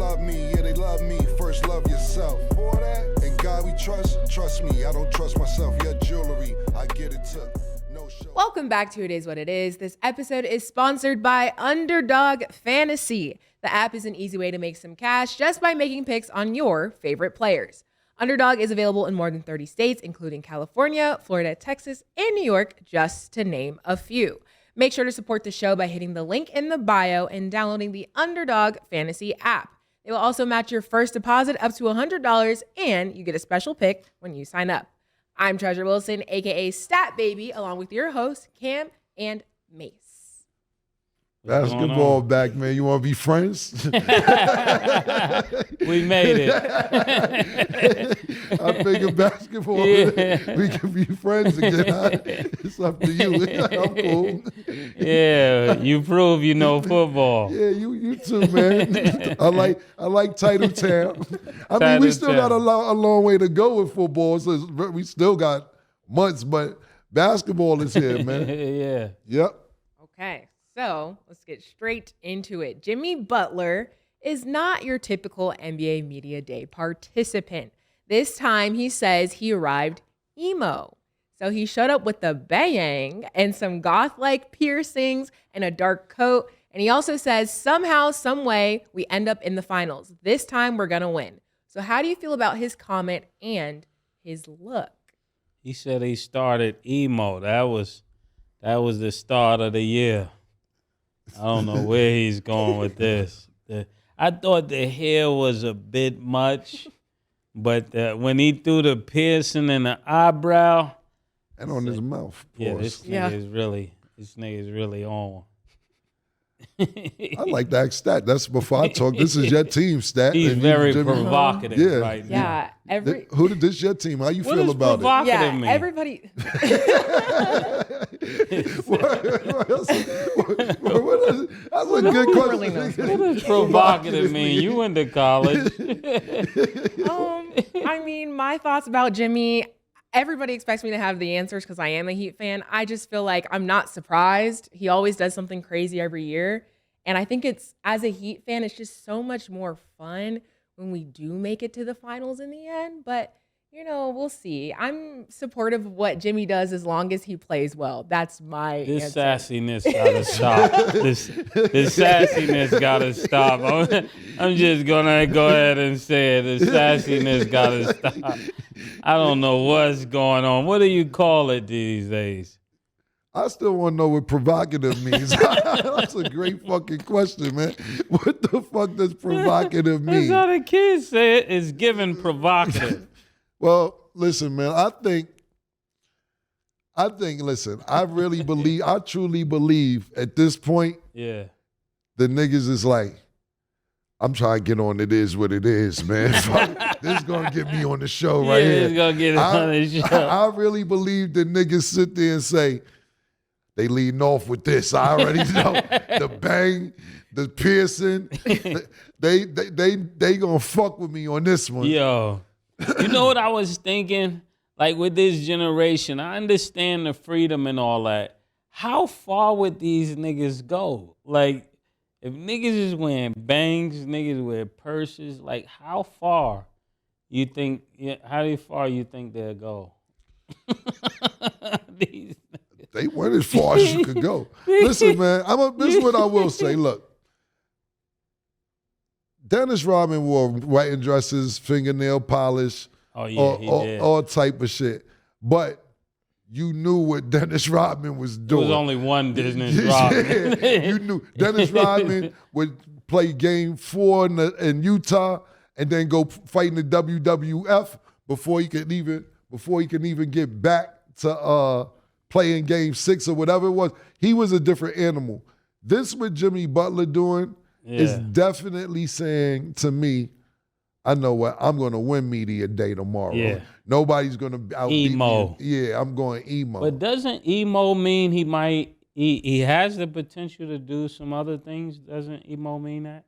love me, yeah, they love me. First love yourself. For that, and God we trust me. I don't trust myself. Your jewelry, I get it took. No show. Welcome back to It Is What It Is. This episode is sponsored by Underdog Fantasy. The app is an easy way to make some cash just by making picks on your favorite players. Underdog is available in more than 30 states, including California, Florida, Texas, and New York, just to name a few. Make sure to support the show by hitting the link in the bio and downloading the Underdog Fantasy app. They will also match your first deposit up to $100, and you get a special pick when you sign up. I'm Treasure Wilson, aka Stat Baby, along with your hosts, Cam and Mase. Basketball back, man. You want to be friends? We made it. I figure basketball, we can be friends again. It's up to you. I'm cool. Yeah, you prove you know football. Yeah, you too, man. I like Title Town. I mean, we still got a long way to go with football, so we still got months, but basketball is here, man. Yeah. Yep. Okay, so let's get straight into it. Jimmy Butler is not your typical NBA Media Day participant. This time he says he arrived emo. So he showed up with the bang and some goth-like piercings and a dark coat. And he also says somehow, some way, we end up in the finals. This time we're gonna win. So how do you feel about his comment and his look? He said he started emo. That was the start of the year. I don't know where he's going with this. I thought the hair was a bit much, but when he threw the piercing in the eyebrow and on his mouth. Yeah, this nigga is really on. I like that stat. That's before I talk. This is your team stat. He's very provocative right now. Yeah. Who did this your team? How you feel about it? Yeah, mean? everybody. That's a good question. What does provocative mean? You went to college. I mean, my thoughts about Jimmy, everybody expects me to have the answers because I am a Heat fan. I just feel like I'm not surprised. He always does something crazy every year. And I think as a Heat fan, it's just so much more fun when we do make it to the finals in the end. But, we'll see. I'm supportive of what Jimmy does as long as he plays well. That's my answer. Sassiness gotta stop. This sassiness gotta stop. I'm just gonna go ahead and say it. The sassiness gotta stop. I don't know what's going on. What do you call it these days? I still want to know what provocative means. That's a great fucking question, man. What the fuck does provocative mean? That's how the kids say it. It's given provocative. Well, listen, man, I listen, I truly believe at this point, yeah, the niggas is like, I'm trying to get on It Is What It Is, man. This is going to get me on the show right here. It's going to get on the show. I really believe the niggas sit there and say, they leading off with this. I already know. The bang, the piercing. They going to fuck with me on this one. Yo. You know what I was thinking? Like with this generation, I understand the freedom and all that. How far would these niggas go? Like, if niggas is wearing bangs, niggas wear purses, like how far you think they'll go? They went as far as you could go. Listen, man, this is what I will say. Look, Dennis Rodman wore wedding dresses, fingernail polish, all type of shit. But you knew what Dennis Rodman was doing. There was only one Dennis Rodman. Yeah, you knew Dennis Rodman would play Game 4 in Utah and then go fight in the WWF before he can even get back to playing Game 6 or whatever it was. He was a different animal. This what Jimmy Butler doing is definitely saying to me, I know what, I'm going to win Media Day tomorrow. Yeah. Nobody's going to outbeat emo. me. Yeah, I'm going emo. But doesn't emo mean he has the potential to do some other things? Doesn't emo mean that?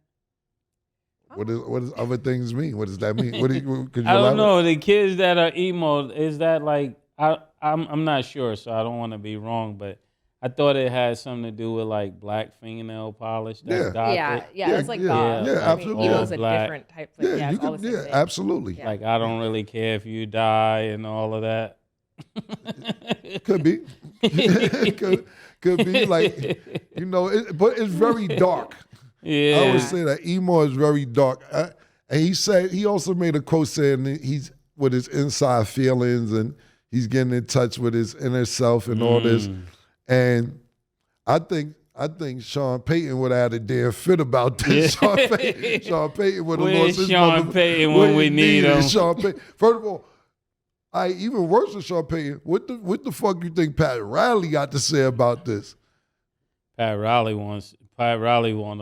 What does other things mean? What does that mean? I don't know. The kids that are emo, is that like, I'm not sure, so I don't want to be wrong, but I thought it had something to do with like black fingernail polish. That's gothic. Yeah, it's like yeah, goth. yeah, I mean, absolutely. emo's a Black. different type. Like, Yeah, it's all the same thing. absolutely. Yeah. Like I don't really care if you die and all of that. Could be. could be like, but it's very dark. Yeah. I would say that emo is very dark. And he also made a quote saying that he's with his inside feelings and he's getting in touch with his inner self and all this. And I think Sean Payton would have had a damn fit about this. Yeah. Sean Payton would have Where's lost his Sean Payton when we need him? Sean Payton. First of all, even worse than Sean Payton, what the fuck you think Pat Riley got to say about this? Pat Riley want a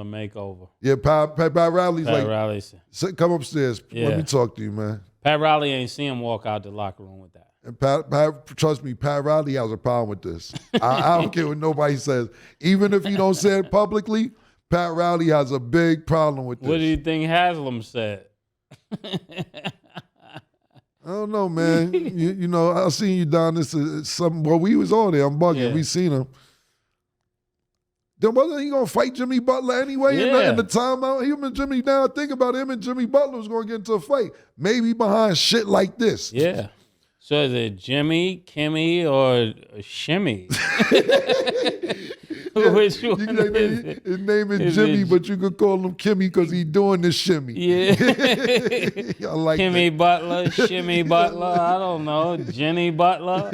makeover. Yeah, Pat Riley's Pat like, Riley said. come upstairs. Yeah. Let me talk to you, man. Pat Riley ain't see him walk out the locker room with that. And Pat, trust me, Pat Riley has a problem with this. I don't care what nobody says. Even if he don't say it publicly, Pat Riley has a big problem with this. What do you think Haslam said? I don't know, man. I seen you down this. Well, we was on there. I'm bugging. Yeah. We seen him. Then wasn't he gonna fight Jimmy Butler anyway in the timeout? Him and Jimmy. Now think about him and Jimmy Butler was gonna get into a fight. Maybe behind shit like this. Yeah. So is it Jimmy, Kimmy, or Shimmy? Which one is it? His name is Jimmy, but you could call him Kimmy because he doing the shimmy. Yeah. I like Kimmy that. Butler, Shimmy Butler, I don't know, Jenny Butler.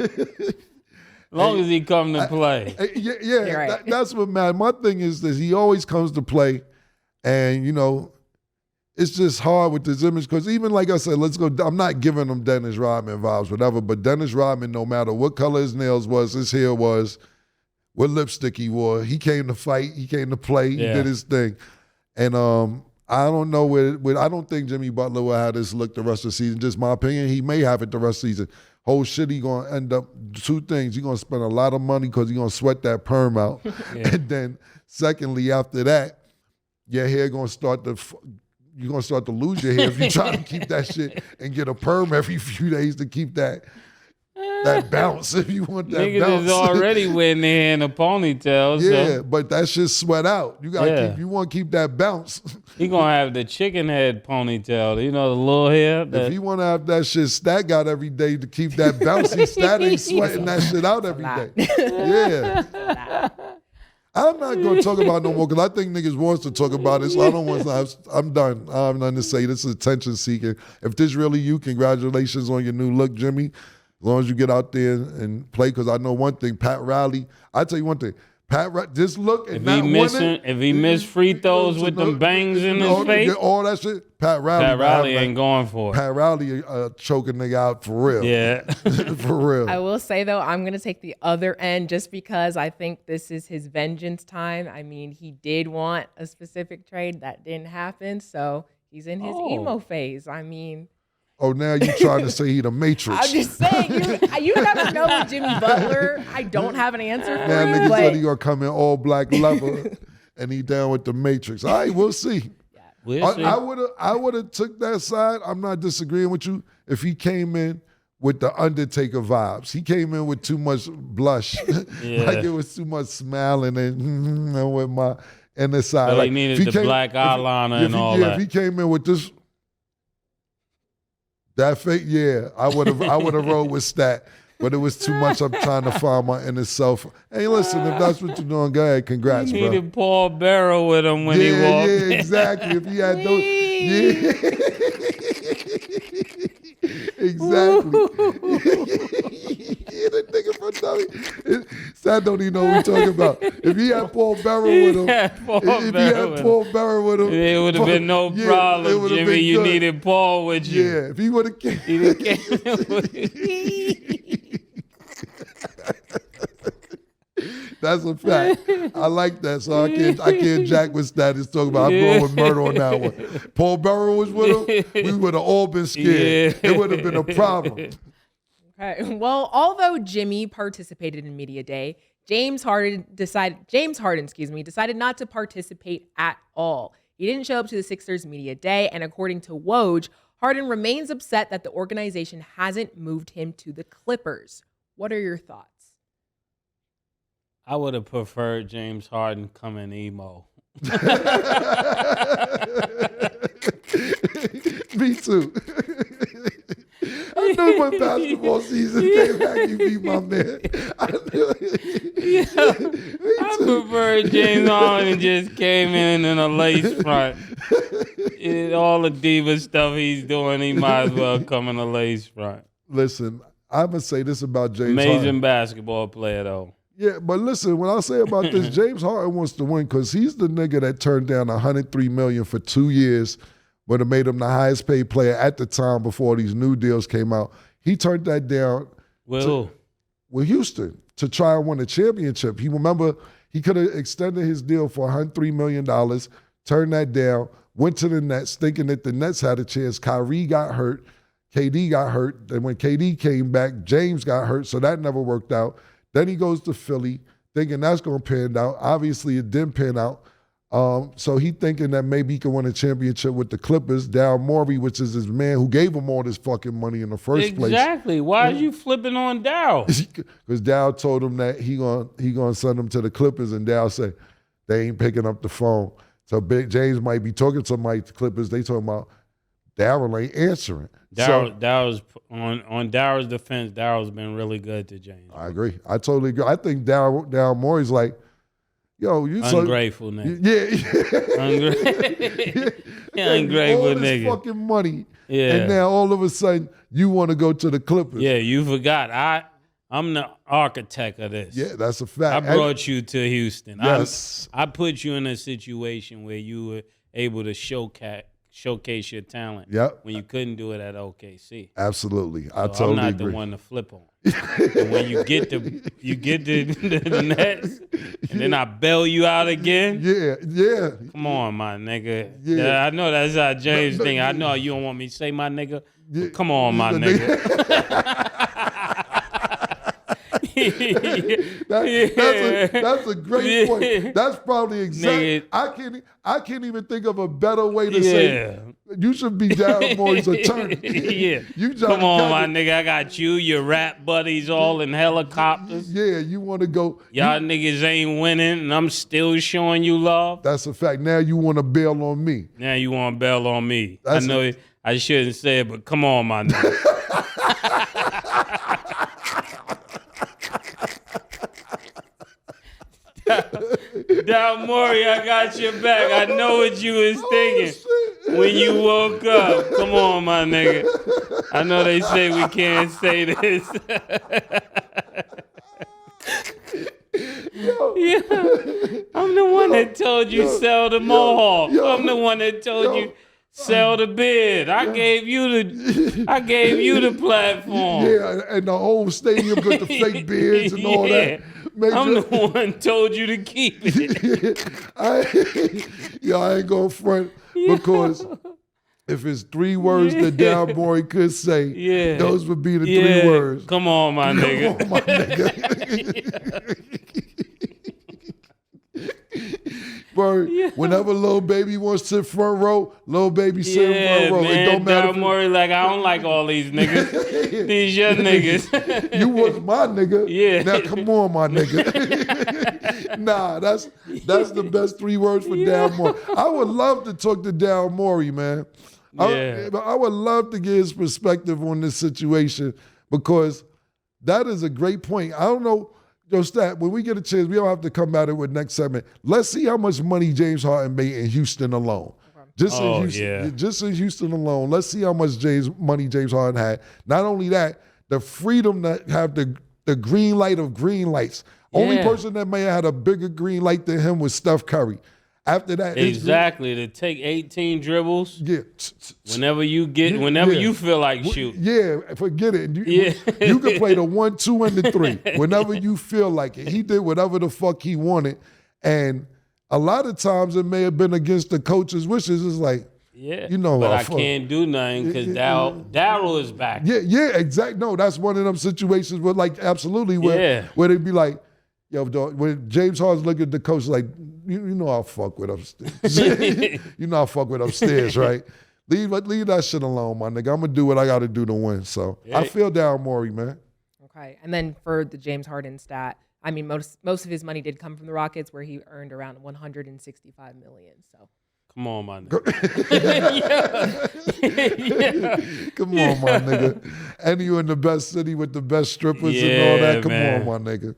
Long as he come to play. You're right. That's what matters. My thing is that he always comes to play, and it's just hard with this image because even like I said, let's go. I'm not giving him Dennis Rodman vibes, whatever. But Dennis Rodman, no matter what color his nails was, his hair was, what lipstick he wore, he came to fight. He came to play. He did his thing, and I don't know I don't think Jimmy Butler will have this look the rest of the season. Just my opinion. He may have it the rest of the season. Whole shit, he gonna end up two things. He gonna spend a lot of money because he gonna sweat that perm out, and then secondly, after that, your hair gonna start to. You're going to start to lose your hair if you try to keep that shit and get a perm every few days to keep that bounce if you want that Niggas bounce. is already wearing their hair in a ponytail. Yeah, So but that shit sweat out. You got to you want to keep that bounce. he going to have the chicken head ponytail. The little hair. If you want to have that shit Stat out every day to keep that bouncy, Stat ain't sweating that shit out every day. Yeah. I'm not going to talk about no more because I think niggas wants to talk about it, so I don't want to. I'm done. I have nothing to say. This is attention seeking. If this really you, congratulations on your new look, Jimmy. As long as you get out there and play, because I know one thing, Pat Riley. I tell you one thing, just look and if he missed free throws with them bangs in his face, all that shit, Pat Riley ain't going for it. Pat Riley choking nigga out for real. Yeah. For real. I will say, though, I'm going to take the other end just because I think this is his vengeance time. I mean, he did want a specific trade. That didn't happen. So he's in his emo phase. I mean. Oh, now you trying to say he the Matrix. I'm just saying, you never know with Jimmy Butler. I don't have an answer for now you. niggas But said he going to come in all black leather and he down with the Matrix. All right, we'll see. We'll see. I would have took that side. I'm not disagreeing with you. If he came in with the Undertaker vibes, he came in with too much blush, like it was too much smiling and with my inner side. So like he needed the black eyeliner and all that. If he came in with this, that fake, I would have rolled with Stat. But it was too much. I'm trying to find my inner self. Hey, listen, if that's what you're doing, go ahead. Congrats, He bro. needed Paul Bearer with him when he walked in. Yeah, exactly. If he had those, exactly. The nigga from Dummy. Stat don't even know what we're talking about. If he had Paul Bearer with him, Paul Bearer with him, it would have been no problem, Jimmy. You needed Paul with you. Yeah, if he would have came. That's a fact. I like that. So I can't jack with status talking about I'm going with murder on that one. Paul Bearer was with him, we would have all been scared. Yeah. It would have been a problem. Okay. Well, although Jimmy participated in Media Day, James Harden decided not to participate at all. He didn't show up to the Sixers Media Day, and according to Woj, Harden remains upset that the organization hasn't moved him to the Clippers. What are your thoughts? I would have preferred James Harden coming emo. Me too. I knew when basketball season came back, you be my man. I knew it. I prefer James Harden just came in a lace front. All the diva stuff he's doing, he might as well come in a lace front. Listen, I'm going to say this about James Amazing Harden. basketball player, though. Yeah, but listen, when I say about this, James Harden wants to win because he's the nigga that turned down $103 million for 2 years, but it made him the highest paid player at the time before these new deals came out. He turned that down with Houston to try and win a championship. He could have extended his deal for $103 million, turned that down, went to the Nets thinking that the Nets had a chance. Kyrie got hurt. KD got hurt. Then when KD came back, James got hurt, so that never worked out. Then he goes to Philly thinking that's going to pan out. Obviously, it didn't pan out. So he thinking that maybe he can win a championship with the Clippers. Daryl Morey, which is his man who gave him all this fucking money in the first place. Exactly. Why are you flipping on Daryl? Because Daryl told him that he gonna send him to the Clippers, and Daryl said they ain't picking up the phone. So Big James might be talking to somebody at the Clippers. They talking about Daryl ain't answering. Daryl's on Daryl's defense. Daryl's been really good to James. I agree. I totally agree. I think Daryl Morey's like, yo, you ungrateful nigga. Yeah. Ungrateful all this nigga. Fucking money. Yeah. And now all of a sudden you want to go to the Clippers. Yeah, you forgot. I'm the architect of this. Yeah, that's a fact. I brought you to Houston. Yes. I put you in a situation where you were able to showcase your talent. Yep. When you couldn't do it at OKC. Absolutely. I So totally I'm not agree. the one to flip on. And when you get the Nets, and then I bail you out again. Yeah. Come on, my nigga. Yeah. I know that's how James think. I know you don't want me to say my nigga. But come on, my nigga. That's a great point. That's probably exactly. I can't even think of a better way to say you should be Daryl Morey's attorney. Yeah. You come on, my nigga. I got you, your rap buddies all in helicopters. Yeah, you want to go. Y'all niggas ain't winning, and I'm still showing you love. That's a fact. Now you want to bail on me. Now you want to bail on me. I know I shouldn't say it, but come on, my nigga. Daryl Morey, I got your back. I know what you was thinking when you woke up. Come on, my nigga. I know they say we can't say this. Yeah. I'm the one that told you sell the Mohawk. I'm the one that told you sell the beard. I gave you the platform. Yeah, and the whole stadium with the fake beards and all that. I'm the one told you to keep it. I ain't gonna front because if it's 3 words that Daryl Morey could say, those would be the 3 words. Come on, my nigga. Come on, my nigga. Word. Whenever Lil Baby wants to sit front row, Lil Baby sit front row. Man, it don't matter. Daryl Morey like, I don't like all these niggas. These your niggas. You was my nigga. Yeah. Now come on, my nigga. Nah, that's the best 3 words for Daryl Morey. I would love to talk to Daryl Morey, man. I would love to get his perspective on this situation because that is a great point. I don't know. Yo, Stat, when we get a chance, we don't have to come at it with next segment. Let's see how much money James Harden made in Houston alone. Just in Houston alone. Let's see how much money James Harden had. Not only that, the freedom to have the green light of green lights. Only person that may have had a bigger green light than him was Steph Curry. After that, exactly, to take 18 dribbles. Yeah. Whenever you feel like shooting. Yeah, forget it. You can play the 1, 2, and the 3 whenever you feel like it. He did whatever the fuck he wanted, and a lot of times it may have been against the coach's wishes. It's like, but I can't do nothing because Daryl is back. Yeah, exactly. No, that's one of them situations where, like, absolutely, where they'd be like, yo, dog, when James Harden look at the coach like, you know I'll fuck with upstairs. You know I'll fuck with upstairs, right? Leave that shit alone, my nigga. I'm going to do what I got to do to win. So I feel Daryl Morey, man. Okay. And then for the James Harden stat, I mean, most of his money did come from the Rockets, where he earned around $165 million. So. Come on, my nigga. Come on, my nigga. And you in the best city with the best strippers and all that. Come on, my nigga.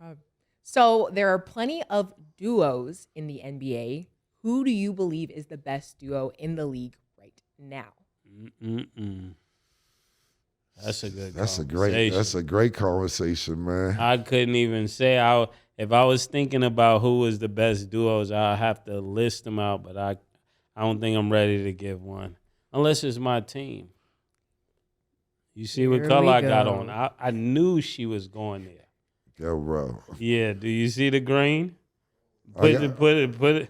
Okay. So there are plenty of duos in the NBA. Who do you believe is the best duo in the league right now? That's a good. That's a great conversation, man. I couldn't even say if I was thinking about who was the best duos, I'll have to list them out, but I don't think I'm ready to give one unless it's my team. You see what color I got on? I knew she was going there. Yo, bro. Yeah. Do you see the green? Put it.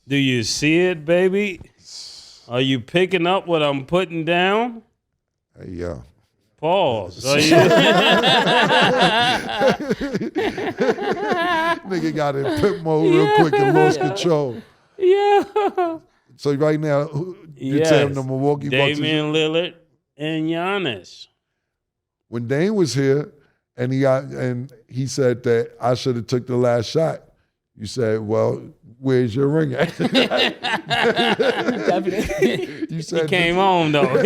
Do you see it, baby? Are you picking up what I'm putting down? Hey, yo. Pause. Nigga got in pimp mode real quick and lost control. Yeah. So right now, you're telling the Milwaukee Bucks. Damian Lillard and Giannis. When Dame was here and he said that I should have took the last shot, you said, well, where's your ring at? Definitely. You said he came home though.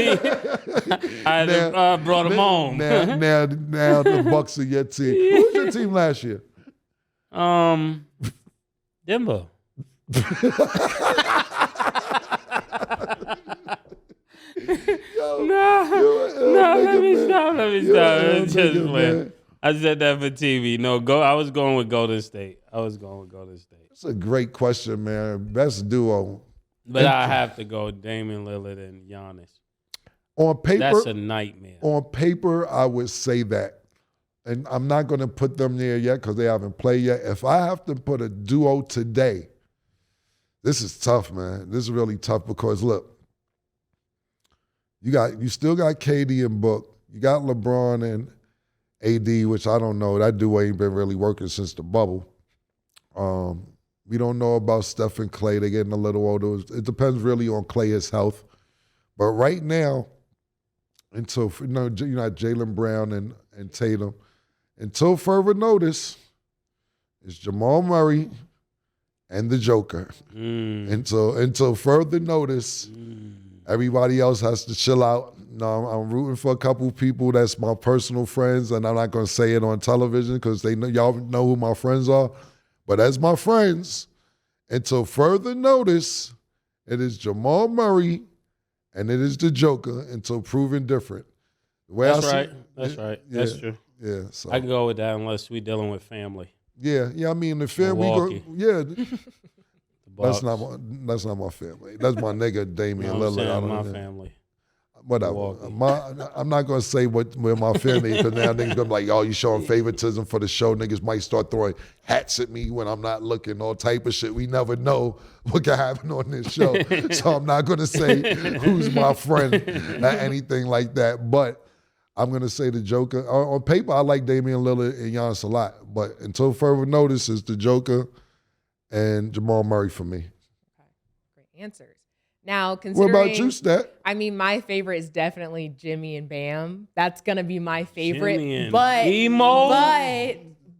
I brought him home. Now the Bucks are your team. Who was your team last year? Denver. Let me stop. Just playing. I said that for TV. No, I was going with Golden State. That's a great question, man. Best duo. But I have to go Damian Lillard and Giannis. On paper, that's a nightmare. On paper, I would say that. And I'm not going to put them there yet because they haven't played yet. If I have to put a duo today, this is tough, man. This is really tough because, look, you still got KD and Book. You got LeBron and AD, which I don't know. That duo ain't been really working since the bubble. We don't know about Steph and Clay. They're getting a little older. It depends really on Clay's health. But right now, until you know Jaylen Brown and Tatum, until further notice, it's Jamal Murray and the Joker. Until further notice, everybody else has to chill out. No, I'm rooting for a couple people that's my personal friends, and I'm not going to say it on television because y'all know who my friends are. But as my friends, until further notice, it is Jamal Murray and it is the Joker until proven different. That's right. Yeah, that's true. Yeah, so I can go with that unless we're dealing with family. Yeah. I mean, the family. That's not my family. That's my nigga Damian Lillard. My family. Whatever. I'm not gonna say where my family because now niggas gonna be like, oh, you showing favoritism for the show. Niggas might start throwing hats at me when I'm not looking, all type of shit. We never know what can happen on this show. So I'm not gonna say who's my friend or anything like that. But I'm gonna say the Joker. On paper, I like Damian Lillard and Giannis a lot. But until further notice, it's the Joker and Jamal Murray for me. Okay, great answers. Now, considering, what about you, Stat? I mean, my favorite is definitely Jimmy and Bam. That's gonna be my favorite. Jimmy and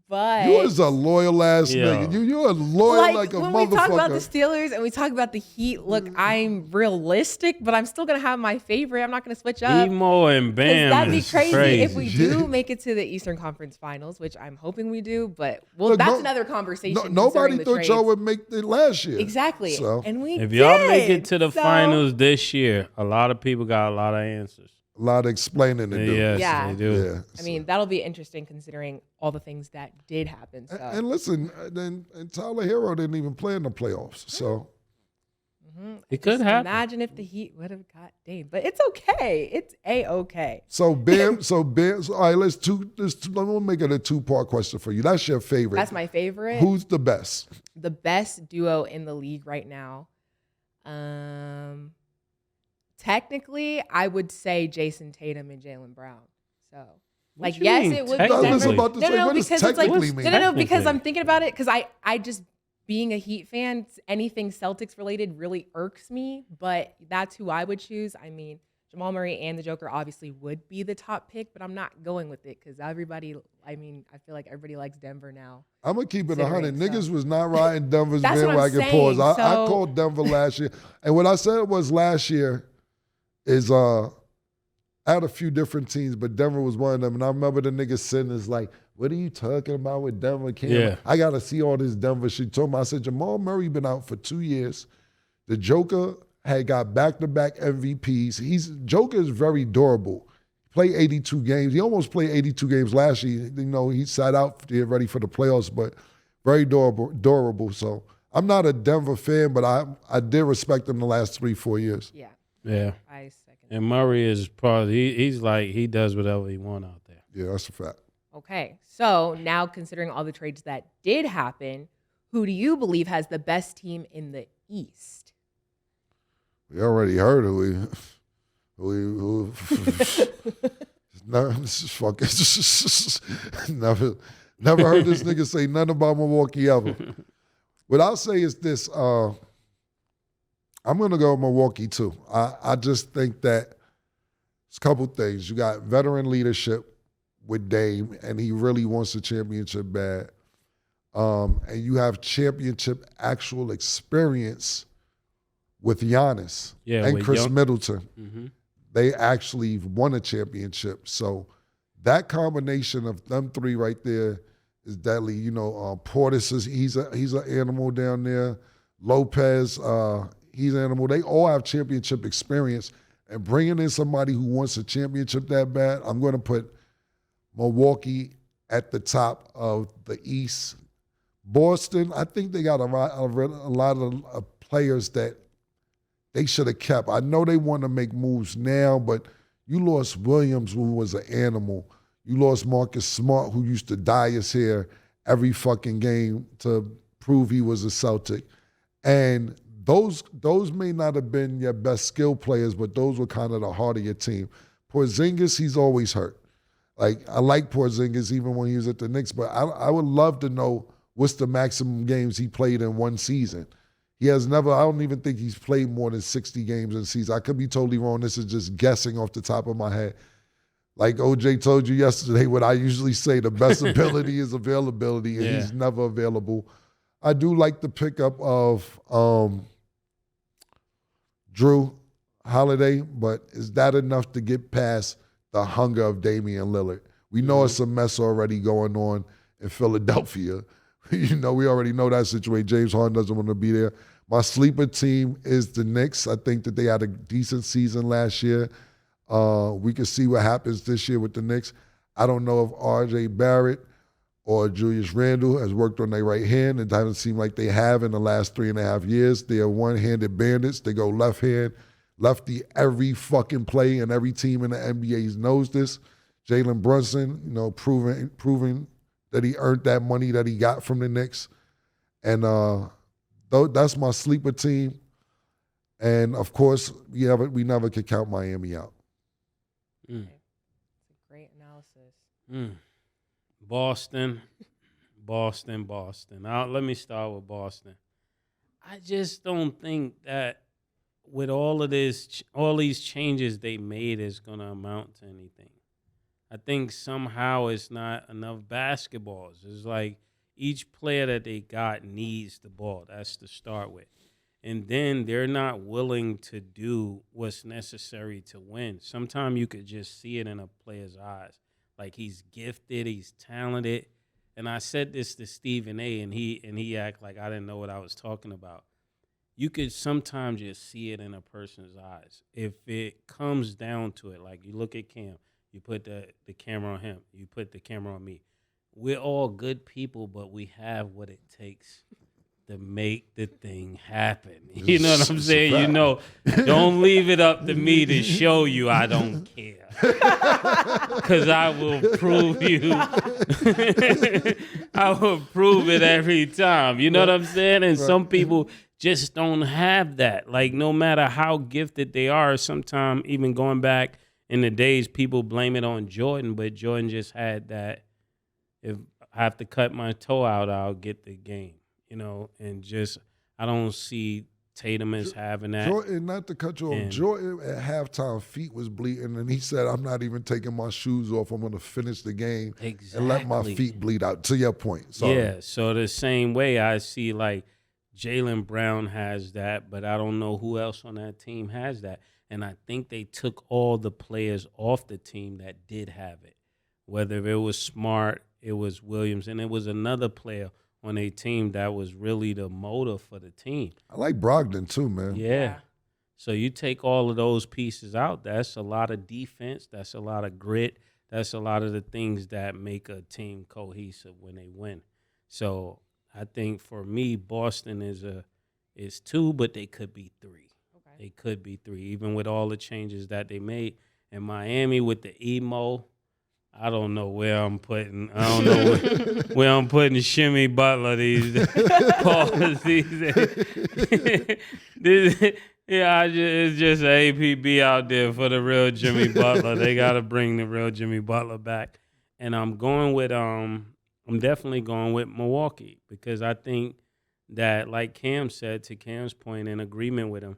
but you was a loyal ass nigga. You're loyal like a motherfucker. When we talk about the Steelers and we talk about the Heat, look, I'm realistic, but I'm still gonna have my favorite. I'm not gonna switch up. Emo and Bam. That'd be crazy if we do make it to the Eastern Conference Finals, which I'm hoping we do. But that's another conversation. Nobody thought y'all would make it last year. Exactly. So. And we if y'all make it to the finals this year, a lot of people got a lot of answers. A lot of explaining to do. Yes, they do. Yeah, I mean, that'll be interesting considering all the things that did happen. So. And listen, and Tyler Hero didn't even play in the playoffs. So it could happen. Imagine if the Heat would have got Dame, but it's okay. It's a-okay. So Bam, all right, let's make it a two-part question for you. That's your favorite. That's my favorite. Who's the best? The best duo in the league right now. Technically, I would say Jason Tatum and Jaylen Brown. So, What you yes, mean, it would be. technically? I was about to say, what does technically mean? No, because I'm thinking about it because I just, being a Heat fan, anything Celtics related really irks me, but that's who I would choose. I mean, Jamal Murray and the Joker obviously would be the top pick, but I'm not going with it because everybody, I feel like everybody likes Denver now. I'm going to keep it 100. Considering, Niggas was not riding Denver's That's what I'm bandwagon pause. saying, I called Denver last year. And what I said was last year is I had a few different teams, but Denver was one of them. And I remember the niggas sitting is like, what are you talking about with Denver? Yeah. I got to see all this Denver shit. Told me, I said, Jamal Murray been out for 2 years. The Joker had got back-to-back MVPs. Joker is very durable. Played 82 games. He almost played 82 games last year. You know, he sat out to get ready for the playoffs, but very durable. So I'm not a Denver fan, but I did respect him the last 3-4 years. Yeah. Yeah. I second. And Murray is probably, he's like, he does whatever he want out there. Yeah, that's a fact. Okay. So now considering all the trades that did happen, who do you believe has the best team in the East? We already heard who no, this is fucking never heard this nigga say nothing about Milwaukee ever. What I'll say is this, I'm gonna go with Milwaukee too. I just think that it's a couple things. You got veteran leadership with Dame, and he really wants a championship bad. And you have championship actual experience with Giannis and Chris Middleton. Mm-hmm. They actually won a championship. So that combination of them three right there is deadly. You know, Portis, he's an animal down there. Lopez, he's an animal. They all have championship experience. And bringing in somebody who wants a championship that bad, I'm going to put Milwaukee at the top of the East. Boston, I think they got a lot of players that they should have kept. I know they want to make moves now, but you lost Williams, who was an animal. You lost Marcus Smart, who used to dye his hair every fucking game to prove he was a Celtic. And those may not have been your best skill players, but those were kind of the heart of your team. Porzingis, he's always hurt. Like, I like Porzingis even when he was at the Knicks, but I would love to know what's the maximum games he played in one season. He has never, I don't even think he's played more than 60 games in a season. I could be totally wrong. This is just guessing off the top of my head. Like OJ told you yesterday, what I usually say, the best ability is availability, and he's never available. I do like the pickup of Drew Holiday, but is that enough to get past the hunger of Damian Lillard? We know it's a mess already going on in Philadelphia. You know, we already know that situation. James Harden doesn't want to be there. My sleeper team is the Knicks. I think that they had a decent season last year. We can see what happens this year with the Knicks. I don't know if R.J. Barrett or Julius Randle has worked on their right hand. It doesn't seem like they have in the last 3.5 years. They are one-handed bandits. They go left hand, lefty every fucking play, and every team in the NBA knows this. Jalen Brunson, you know, proving that he earned that money that he got from the Knicks. And that's my sleeper team. And, of course, we never could count Miami out. Okay. That's a great analysis. Boston. Let me start with Boston. I just don't think that with all these changes they made is going to amount to anything. I think somehow it's not enough basketballs. It's like each player that they got needs the ball. That's to start with. And then they're not willing to do what's necessary to win. Sometimes you could just see it in a player's eyes. Like, he's gifted, he's talented. And I said this to Stephen A., and he acted like I didn't know what I was talking about. You could sometimes just see it in a person's eyes. If it comes down to it, like you look at Cam, you put the camera on him, you put the camera on me. We're all good people, but we have what it takes to make the thing happen. You know what I'm saying? You know, don't leave it up to me to show you I don't care. Because I will prove you. I will prove it every time. You know what I'm saying? And some people just don't have that. Like, no matter how gifted they are, sometimes even going back in the days, people blame it on Jordan, but Jordan just had that, if I have to cut my toe out, I'll get the game. You know, and just I don't see Tatum is having that. Jordan, not to cut you off, Jordan at halftime feet was bleeding, and he said, "I'm not even taking my shoes off. I'm going to finish the game and let my feet bleed out." To your point, sorry. Yeah. So the same way I see like Jaylen Brown has that, but I don't know who else on that team has that. And I think they took all the players off the team that did have it. Whether it was Smart, it was Williams, and it was another player on a team that was really the motor for the team. I like Brogdon too, man. Yeah. So you take all of those pieces out, that's a lot of defense, that's a lot of grit, that's a lot of the things that make a team cohesive when they win. So I think for me, Boston is 2, but they could be 3. Okay. They could be 3, even with all the changes that they made. And Miami with the emo, I don't know where I'm putting. I don't know where I'm putting Shimmy Butler these days. It's just an APB out there for the real Jimmy Butler. They got to bring the real Jimmy Butler back. And I'm definitely going with Milwaukee because I think that, like Cam said, to Cam's point, in agreement with him,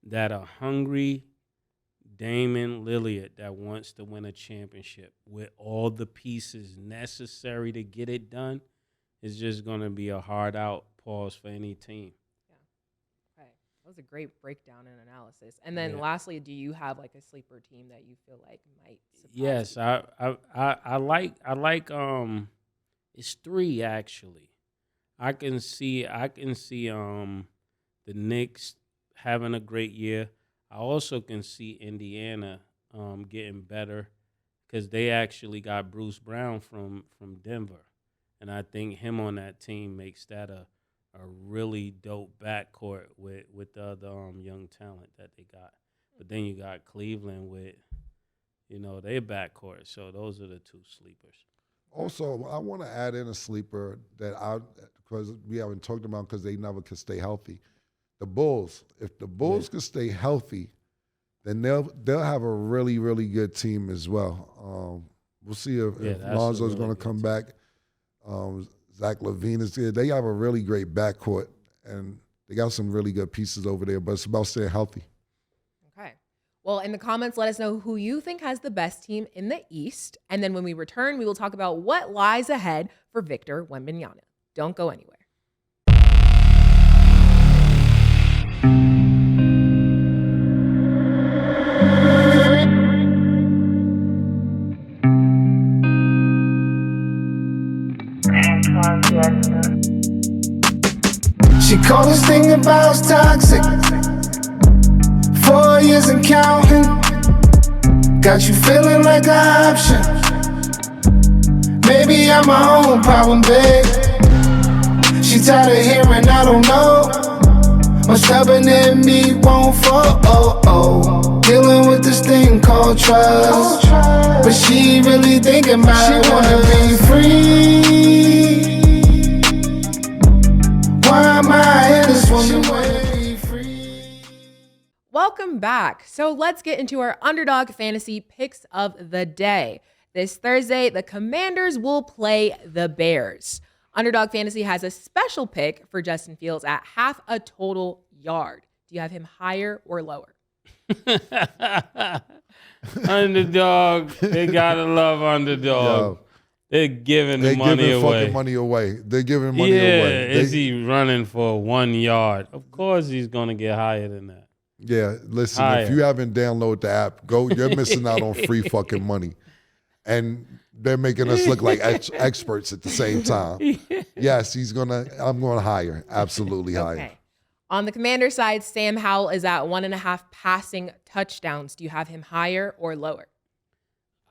that a hungry Damian Lillard that wants to win a championship with all the pieces necessary to get it done is just going to be a hard out pause for any team. Yeah. Okay. That was a great breakdown and analysis. And then lastly, do you have like a sleeper team that you feel like might surprise you? Yes, I like it's 3 actually. I can see the Knicks having a great year. I also can see Indiana getting better because they actually got Bruce Brown from Denver. And I think him on that team makes that a really dope backcourt with the other young talent that they got. But then you got Cleveland with, their backcourt. So those are the 2 sleepers. Also, I want to add in a sleeper because we haven't talked about because they never could stay healthy. The Bulls. If the Bulls could stay healthy, then they'll have a really, really good team as well. We'll see if Lonzo's going to come back. Zach LaVine is there. They have a really great backcourt, and they got some really good pieces over there, but it's about staying healthy. Okay. Well, in the comments, let us know who you think has the best team in the East. And then when we return, we will talk about what lies ahead for Victor Wembanyama. Don't go anywhere. She called this thing about toxic. 4 years and counting. Got you feeling like an option. Maybe I'm my own problem, babe. She tired of hearing I don't know. What's stubborn in me won't fall. Dealing with this thing called trust. But she really thinking about it. She wanna be free. Why am I in this woman way free? Welcome back. So let's get into our Underdog Fantasy picks of the day. This Thursday, the Commanders will play the Bears. Underdog Fantasy has a special pick for Justin Fields at half a total yard. Do you have him higher or lower? Underdog. They gotta love Underdog. They're giving the money away. Fucking money away. They're giving money away. Is he running for 1 yard? Of course he's gonna get higher than that. Yeah, listen, if you haven't downloaded the app, you're missing out on free fucking money. And they're making us look like experts at the same time. Yes, I'm going higher. Absolutely higher. Okay. On the Commander side, Sam Howell is at 1.5 passing touchdowns. Do you have him higher or lower?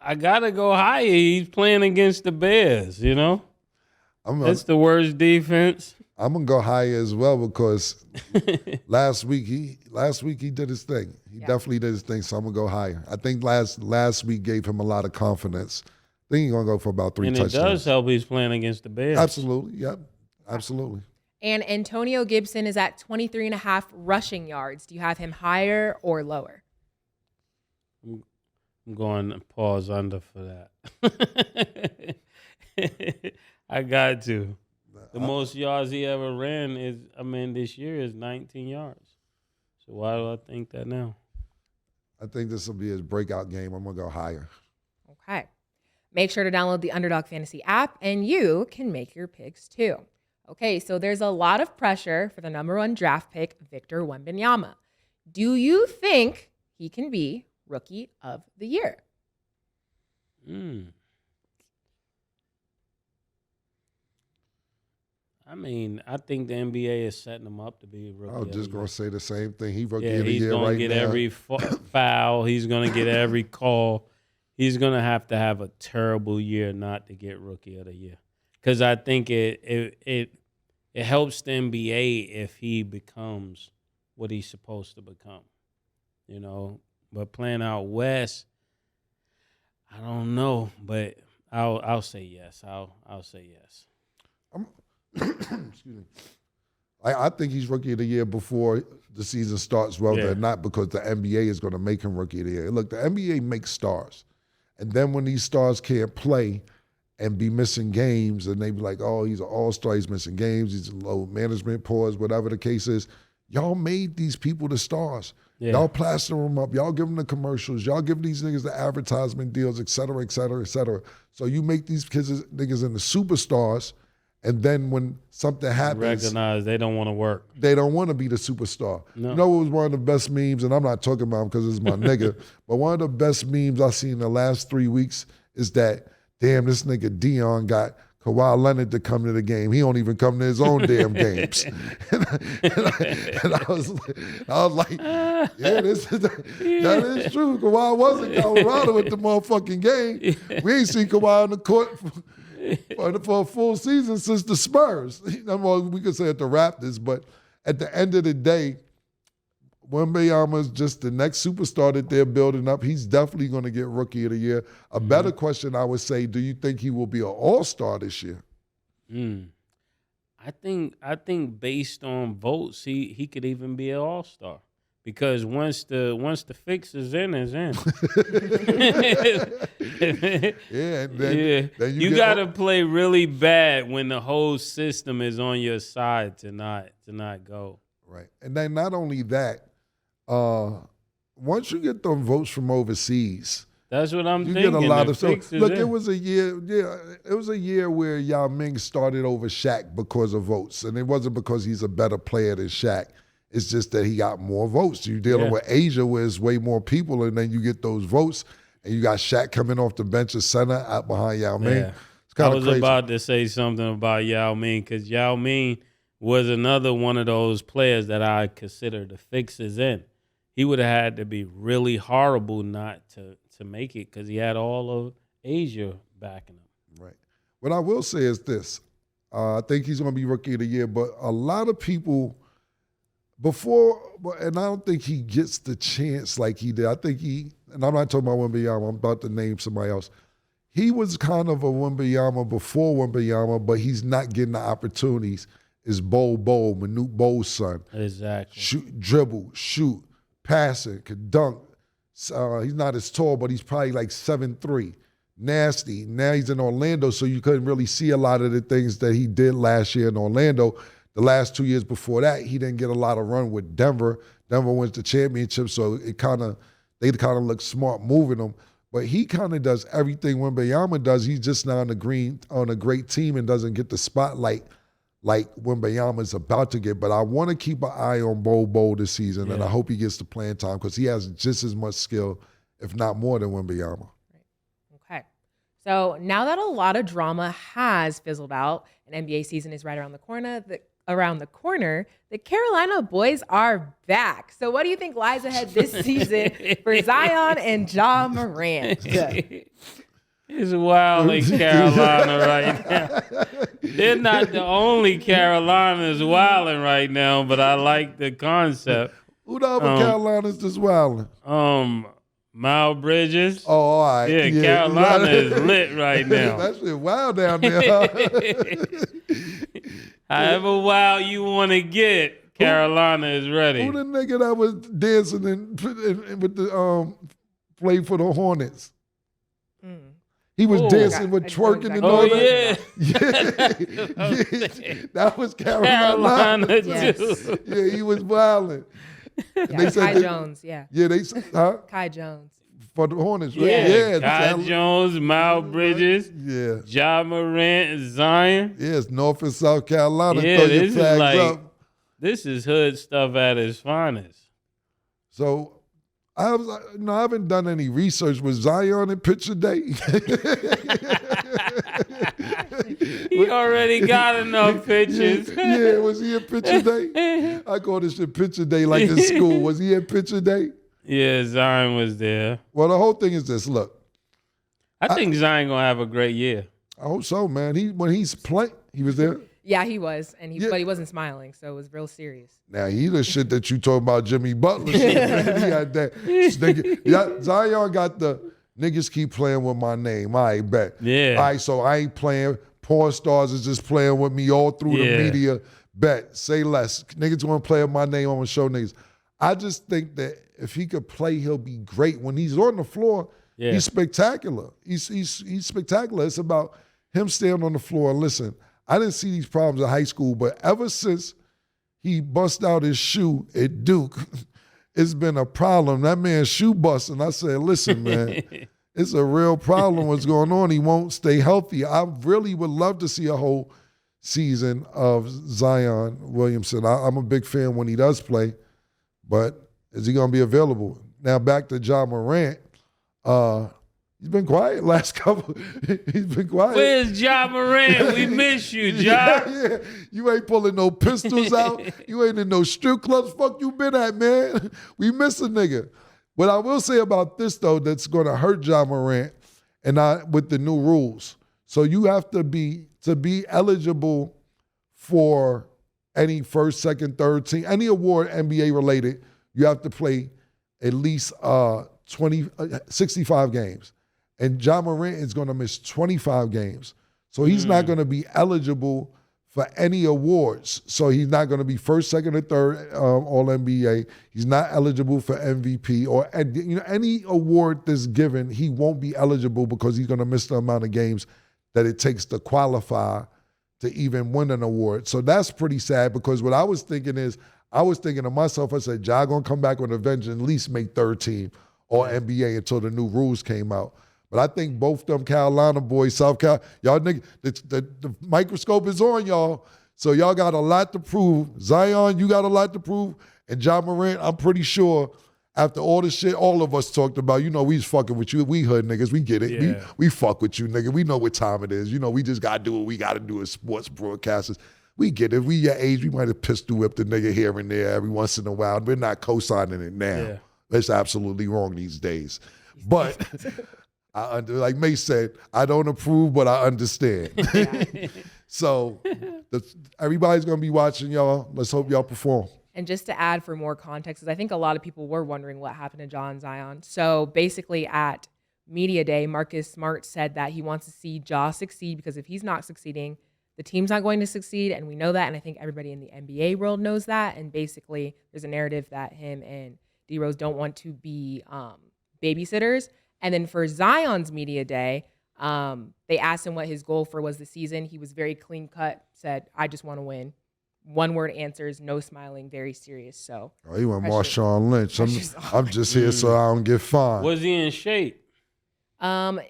I gotta go higher. He's playing against the Bears, That's the worst defense. I'm gonna go higher as well because last week he did his thing. He definitely did his thing. So I'm gonna go higher. I think last week gave him a lot of confidence. I think he's gonna go for about 3 touchdowns. And it does help he's playing against the Bears. Absolutely. Yep. Absolutely. And Antonio Gibson is at 23.5 rushing yards. Do you have him higher or lower? I'm going to pause under for that. I got to. The most yards he ever ran this year is 19 yards. So why do I think that now? I think this will be his breakout game. I'm going to go higher. Okay. Make sure to download the Underdog Fantasy app, and you can make your picks too. Okay, so there's a lot of pressure for the number 1 draft pick, Victor Wembanyama. Do you think he can be Rookie of the Year? I mean, I think the NBA is setting him up to be a rookie. I was just going to say the same thing. He Rookie Yeah, of the he's Year going right to get now. every foul. He's going to get every call. He's going to have a terrible year not to get Rookie of the Year. Because I think it helps the NBA if he becomes what he's supposed to become. You know, but playing out west, I don't know, but I'll say yes. I'll say yes. Excuse me. I think he's Rookie of the Year before the season starts, rather than not because the NBA is going to make him Rookie of the Year. Look, the NBA makes stars. And then when these stars can't play and be missing games, and they be like, oh, he's an all-star, he's missing games, he's low management pause, whatever the case is, y'all made these people the stars. Yeah. Y'all plaster them up. Y'all give them the commercials. Y'all give these niggas the advertisement deals, et cetera, et cetera, et cetera. So you make these niggas into superstars, and then when something happens, recognize they don't want to work. They don't want to be the superstar. No. You know what was one of the best memes, and I'm not talking about him because it's my nigga, but one of the best memes I've seen in the last 3 weeks is that, damn, this nigga Dion got Kawhi Leonard to come to the game. He don't even come to his own damn games. and I was like, yeah, that is true. Kawhi was in Colorado at the motherfucking game. We ain't seen Kawhi on the court for a full season since the Spurs. Well, we could say at the Raptors, but at the end of the day, Wembanyama is just the next superstar that they're building up. He's definitely going to get Rookie of the Year. A better question, I would say, do you think he will be an all-star this year? I think based on votes, he could even be an all-star. Because once the fix is in, it's in. Yeah, and then you got to play really bad when the whole system is on your side to not go. Right, and then not only that, once you get them votes from overseas, that's what I'm thinking. You get a lot of stuff. Look, in. it was a year where Yao Ming started over Shaq because of votes, and it wasn't because he's a better player than Shaq. It's just that he got more votes. You're dealing with Asia where there's way more people, and then you get those votes, and you got Shaq coming off the bench as center out behind Yao Ming. Yeah. It's kind I of was crazy. about to say something about Yao Ming because Yao Ming was another one of those players that I consider the fixes in. He would have had to be really horrible not to make it because he had all of Asia backing him. Right. What I will say is this. I think he's going to be Rookie of the Year, but a lot of people and I don't think he gets the chance like he did. I think and I'm not talking about Wembanyama, I'm about to name somebody else. He was kind of a Wembanyama before Wembanyama, but he's not getting the opportunities. Is Manute Bol's son. Exactly. Dribble, shoot, passing, could dunk. He's not as tall, but he's probably like 7'3". Nasty. Now he's in Orlando, so you couldn't really see a lot of the things that he did last year in Orlando. The last 2 years before that, he didn't get a lot of run with Denver. Denver wins the championship, so they kind of look smart moving him. But he kind of does everything Wembanyama does. He's just not on a great team and doesn't get the spotlight like Wembanyama's about to get. But I want to keep an eye on Bol this season, and I hope he gets the playing time because he has just as much skill, if not more, than Wembanyama. Okay. So now that a lot of drama has fizzled out and NBA season is right around the corner, the Carolina boys are back. So what do you think lies ahead this season for Zion and Ja Morant? It's wild in Carolina right now. They're not the only Carolinas wilding right now, but I like the concept. Who the other Carolinas just wilding? Miles Bridges. Oh, all right. Yeah, Carolina is lit right now. That shit wild down there. However wild you want to get, Carolina is ready. Who the nigga that was dancing with the played for the Hornets? He was dancing with twerking and all that. Yeah. That was Carolina too. Yeah, he was wilding. Yeah, Kai Jones, yeah. Yeah, Kai Jones. For the Hornets, right? Yeah, Kai Jones, Miles Bridges, Yeah. Ja Morant, Zion. Yeah, it's North and South Carolina. Yeah, Throw your this is flags like up. this is hood stuff at its finest. So I haven't done any research. Was Zion in picture day? He already got enough pictures. Yeah, was he in picture day? I call this shit picture day like in school. Was he in picture day? Yeah, Zion was there. Well, the whole thing is this. Look, I think Zion gonna have a great year. I hope so, man. When he's playing, he was there. Yeah, he was, but he wasn't smiling, so it was real serious. Now he the shit that you talking about Jimmy Butler shit, man. He had that. Zion got the niggas keep playing with my name. I bet. Yeah. All right, so I ain't playing. Porn stars is just playing with me all through the media. Bet. Say less. Niggas want to play with my name. I'm gonna show niggas. I just think that if he could play, he'll be great. When he's on the floor, he's spectacular. He's spectacular. It's about him staying on the floor. Listen, I didn't see these problems in high school, but ever since he bust out his shoe at Duke, it's been a problem. That man's shoe busting. I said, listen, man, it's a real problem what's going on. He won't stay healthy. I really would love to see a whole season of Zion Williamson. I'm a big fan when he does play, but is he going to be available? Now back to Ja Morant. He's been quiet last couple. He's been quiet. Where's Ja Morant? We miss you, Ja. Yeah. You ain't pulling no pistols out. You ain't in no strip clubs. Fuck you been at, man. We miss a nigga. What I will say about this, though, that's going to hurt Ja Morant and with the new rules. So you have to be eligible for any first, second, third team, any award NBA related, you have to play at least 65 games. And Ja Morant is going to miss 25 games. So he's not going to be eligible for any awards. So he's not going to be first, second, or third All-NBA. He's not eligible for MVP or any award that's given, he won't be eligible because he's going to miss the amount of games that it takes to qualify to even win an award. So that's pretty sad because what I was thinking to myself, I said, Ja going to come back with a vengeance, at least make third team All-NBA until the new rules came out. But I think both them Carolina boys, South Carolina, y'all niggas, the microscope is on y'all. So y'all got a lot to prove. Zion, you got a lot to prove. And Ja Morant, I'm pretty sure after all the shit all of us talked about, we's fucking with you. We hood niggas, we get it. Yeah. We fuck with you, nigga. We know what time it is. We just got to do what we got to do as sports broadcasters. We get it. If we your age, we might have pistol whipped a nigga here and there every once in a while. We're not co-signing it now. Yeah. It's absolutely wrong these days. But... like Mase said, I don't approve, but I understand. So everybody's going to be watching y'all. Let's hope y'all perform. And just to add for more context, because I think a lot of people were wondering what happened to Ja and Zion. So basically at Media Day, Marcus Smart said that he wants to see Ja succeed because if he's not succeeding, the team's not going to succeed. And we know that. And I think everybody in the NBA world knows that. And basically there's a narrative that him and D-Rose don't want to be babysitters. And then for Zion's Media Day, they asked him what his goal was the season. He was very clean cut, said, I just want to win. One word answers, no smiling, very serious. So he went Marshawn Lynch. I'm just here so I don't get fined. Was he in shape? For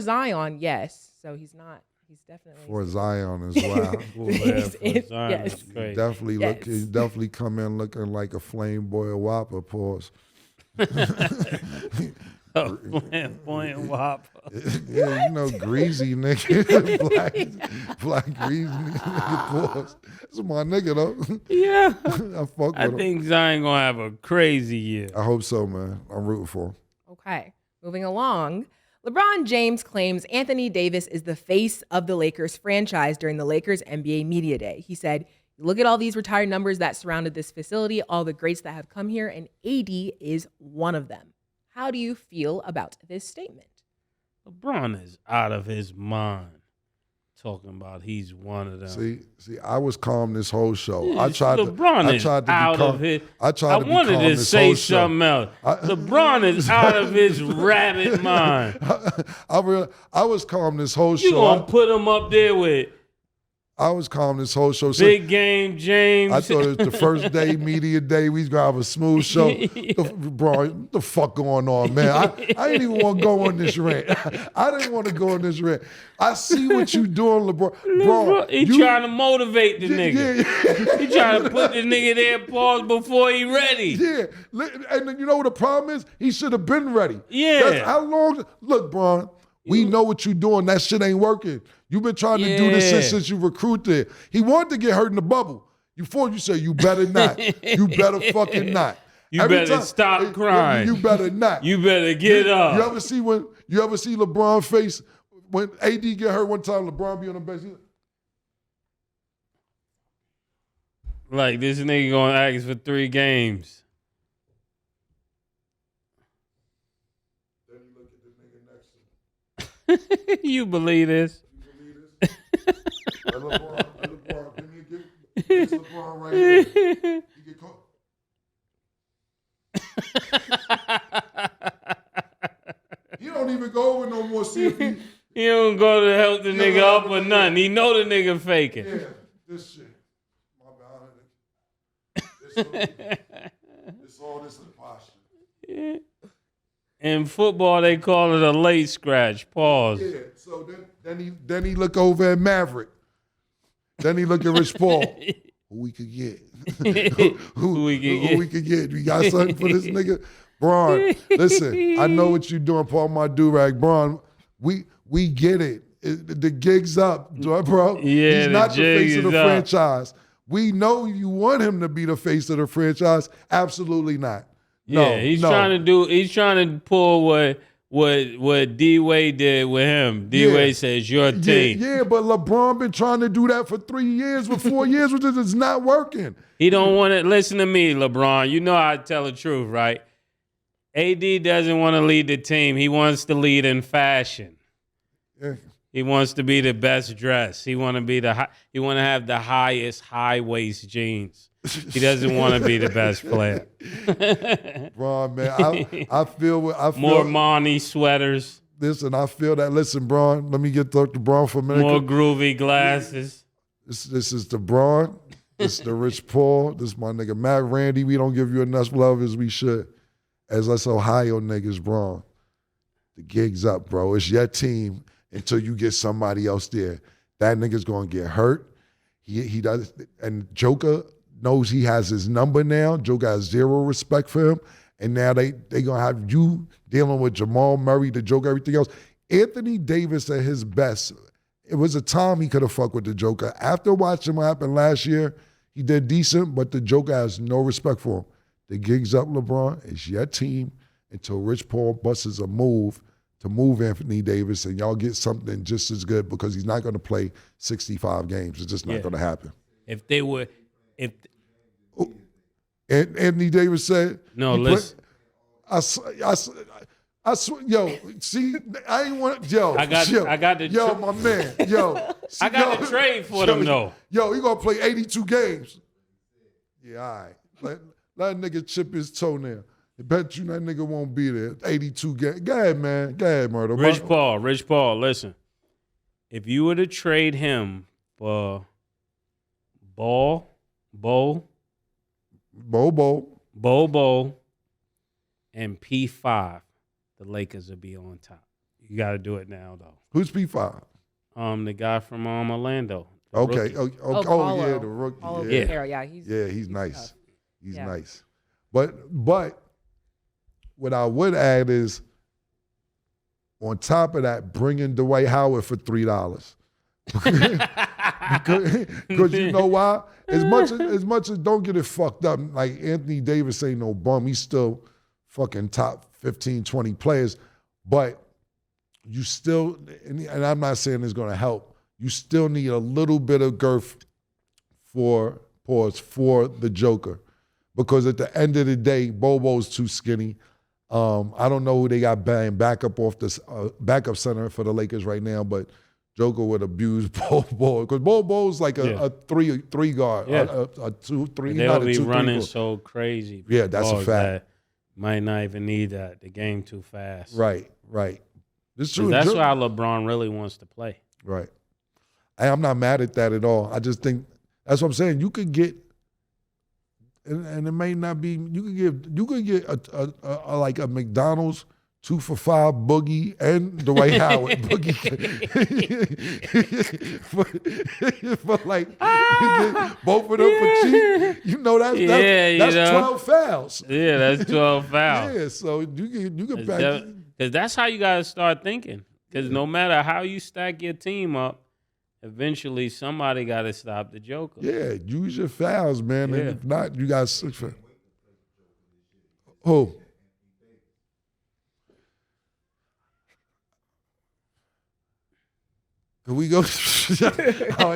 Zion, yes. So he's not. He's definitely for Zion as well. Yes. He definitely come in looking like a flame boy Whopper. Pause. Flamboyant Whopper. Yeah, greasy nigga. black greasy nigga. Pause. That's my nigga though. Yeah. I think Zion gonna have a crazy year. I hope so, man. I'm rooting for him. Okay. Moving along. LeBron James claims Anthony Davis is the face of the Lakers franchise during the Lakers NBA Media Day. He said, look at all these retired numbers that surrounded this facility, all the greats that have come here, and AD is one of them. How do you feel about this statement? LeBron is out of his mind talking about he's one of them. See, I was calm this whole show. I tried to be I wanted to say something else. LeBron is out of his rabbit mind. I was calm this whole show. You gonna put him up there with I was calm this whole show. So Big game, James. I thought it was the first day, media day. We was gonna have a smooth show. Bro, what the fuck going on, man? I didn't even want to go on this rant. I didn't want to go on this rant. I see what you doing, LeBron. Bro, He trying to motivate the nigga. Yeah. He trying to put the nigga there, pause before he ready. Yeah, and then you know what the problem is? He should have been ready. Yeah. That's how long? Look, Bron, we know what you're doing. That shit ain't working. You've been trying to do this shit since you recruited. He wanted to get hurt in the bubble. Before you say, you better not. You better fucking not. You better stop crying. You better not. You better get up. You ever see LeBron face when AD get hurt one time? LeBron be on the bench. Like this nigga gonna ask for 3 games. Then you look at the nigga next to him. You believe this? LeBron, can you get LeBron right here? He get caught. He don't even go over no more. See if He don't go to help the nigga up or nothing. He know the nigga faking. Yeah, this shit. My bad. It's all this imposture. Yeah. In football, they call it a late scratch. Pause. Yeah. So then he look over at Maverick. Then he look at Rich Paul. Who we could get? who we could get? We got something for this nigga? Bron, listen, I know what you doing, Paul my do-rag. Bron, we get it. The gig's up, bro. Yeah, he's not the face of the up. franchise. We know you want him to be the face of the franchise. Absolutely not. Yeah, he's trying to pull what D-Wade did with him. D-Wade says, your team. Yeah, but LeBron been trying to do that for 3 years, for 4 years, which is not working. He don't want to listen to me, LeBron. You know I tell the truth, right? AD doesn't want to lead the team. He wants to lead in fashion. Yeah. He wants to be the best dressed. He want to have the highest high waist jeans. He doesn't want to be the best player. Bron, man, I feel more Monty sweaters. Listen, I feel that. Listen, Bron, let me get to Bron for a minute. More groovy glasses. This is the Bron. This is the Rich Paul. This is my nigga Matt Randy. We don't give you enough love as we should. As us Ohio niggas, Bron. The gig's up, bro. It's your team until you get somebody else there. That nigga's gonna get hurt. He does, and Joker knows he has his number now. Joker has zero respect for him. And now they gonna have you dealing with Jamal Murray, the Joker, everything else. Anthony Davis at his best. It was a time he could have fucked with the Joker. After watching what happened last year, he did decent, but the Joker has no respect for him. The gig's up, LeBron. It's your team until Rich Paul busts a move to move Anthony Davis, and y'all get something just as good because he's not going to play 65 games. It's just not going to happen. And Anthony Davis said, "No, listen. I swear, yo, see, I ain't want, yo, I got the, yo, my man, yo, I got the trade for them though. Yo, he gonna play 82 games. Yeah, all right. Let a nigga chip his toenail. I bet you that nigga won't be there. 82 games. Go ahead, man. Go ahead, Murder. Rich Paul, listen. If you were to trade him for Bo, and P5, the Lakers will be on top. You got to do it now, though. Who's P5? The guy from Orlando. Okay. Rookie. Oh, yeah, the rookie. Paulo Yeah. Banchero, yeah, He's nice. tough. He's Yeah. nice. But what I would add is, on top of that, bring in Dwight Howard for $3. because you know why? As much as don't get it fucked up, like Anthony Davis ain't no bum. He's still fucking top 15, 20 players. But you still, and I'm not saying it's going to help, you still need a little bit of girth for the Joker. Because at the end of the day, Bobo's too skinny. I don't know who they got backup off this backup center for the Lakers right now, but Joker would abuse Bobo because Bobo's like a three guard, a 2-3. They'll be running so crazy. Yeah, that's a fact. That might not even need that. The game too fast. Right. This true. That's why LeBron really wants to play. Right. I'm not mad at that at all. I just think that's what I'm saying. You could get, and it may not be. You could get a like a McDonald's 2 for $5 boogie and Dwight Howard boogie for like both of them for cheap. You know that's 12 fouls. Yeah, that's 12 fouls. Yeah, so you can back. Because that's how you gotta start thinking. Because no matter how you stack your team up, eventually somebody gotta stop the Joker. Yeah, use your fouls, man. Yeah. And if not, you got 6 fouls. Who? Can we go? I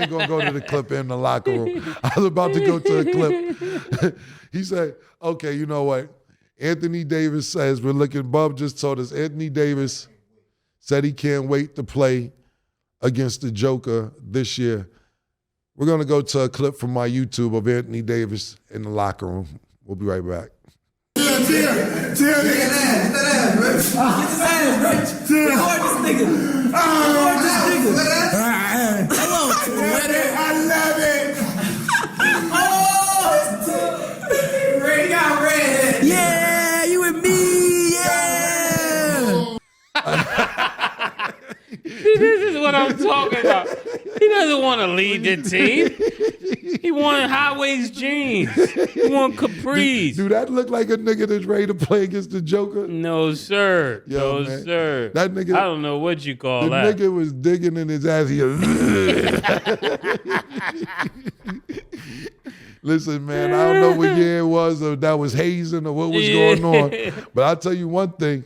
ain't gonna go to the clip in the locker room. I was about to go to the clip. He said, okay, you know what? Anthony Davis says we're looking, Bub just told us Anthony Davis said he can't wait to play against the Joker this year. We're gonna go to a clip from my YouTube of Anthony Davis in the locker room. We'll be right back. I love it. Oh, Ray got red. Yeah, you and me. Yeah. See, this is what I'm talking about. He doesn't want to lead the team. He wanted high-waist jeans. He want capris. Do that look like a nigga that's ready to play against the Joker? No, sir. Yo, no, man. sir. That nigga, I don't know what you call the that. nigga was digging in his ass. He Listen, man, I don't know what year it was, or that was hazing, or what was going on. But I'll tell you one thing.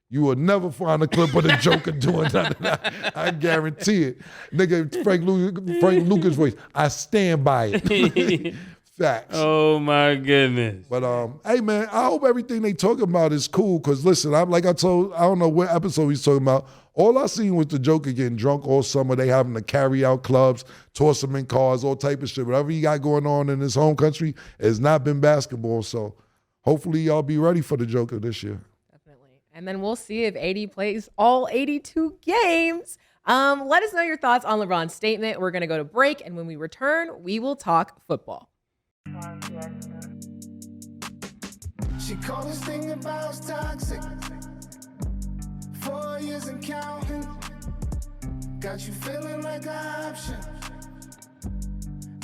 You will never find a clip of the Joker doing none of that. I guarantee it. Nigga, Frank Lucas voice, I stand by it. Facts. Oh, my goodness. But, hey, man, I hope everything they talking about is cool, because, listen, I don't know what episode he's talking about. All I seen was the Joker getting drunk all summer. They having to carry out clubs, toss them in cars, all type of shit. Whatever he got going on in his home country has not been basketball. So hopefully y'all be ready for the Joker this year. And then we'll see if AD plays all 82 games. Let us know your thoughts on LeBron's statement. We're going to go to break, and when we return, we will talk football. She called this thing about toxic. 4 years and counting. Got you feeling like an option.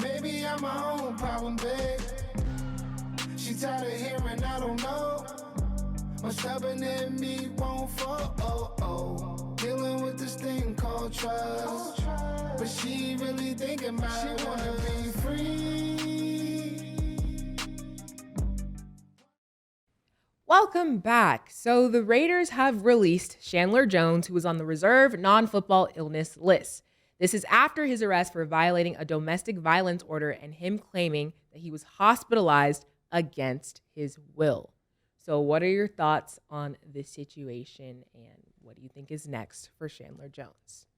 Maybe I'm my own problem, babe. She tired of hearing I don't know. What's stubborn in me won't fall. Dealing with this thing called trust. But she really thinking about it. She wanna be free. Welcome back. So the Raiders have released Chandler Jones, who was on the reserve non-football illness list. This is after his arrest for violating a domestic violence order and him claiming that he was hospitalized against his will. So what are your thoughts on this situation, and what do you think is next for Chandler Jones?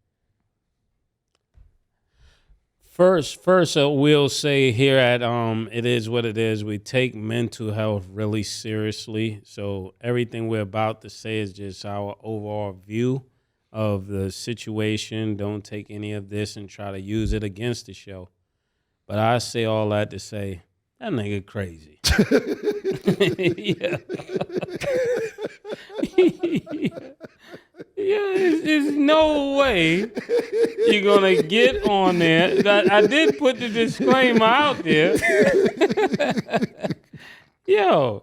First, we'll say here at It Is What It Is, we take mental health really seriously. So everything we're about to say is just our overall view of the situation. Don't take any of this and try to use it against the show. But I say all that to say, that nigga crazy. Yeah. There's no way you're gonna get on there. I did put the disclaimer out there. Yo,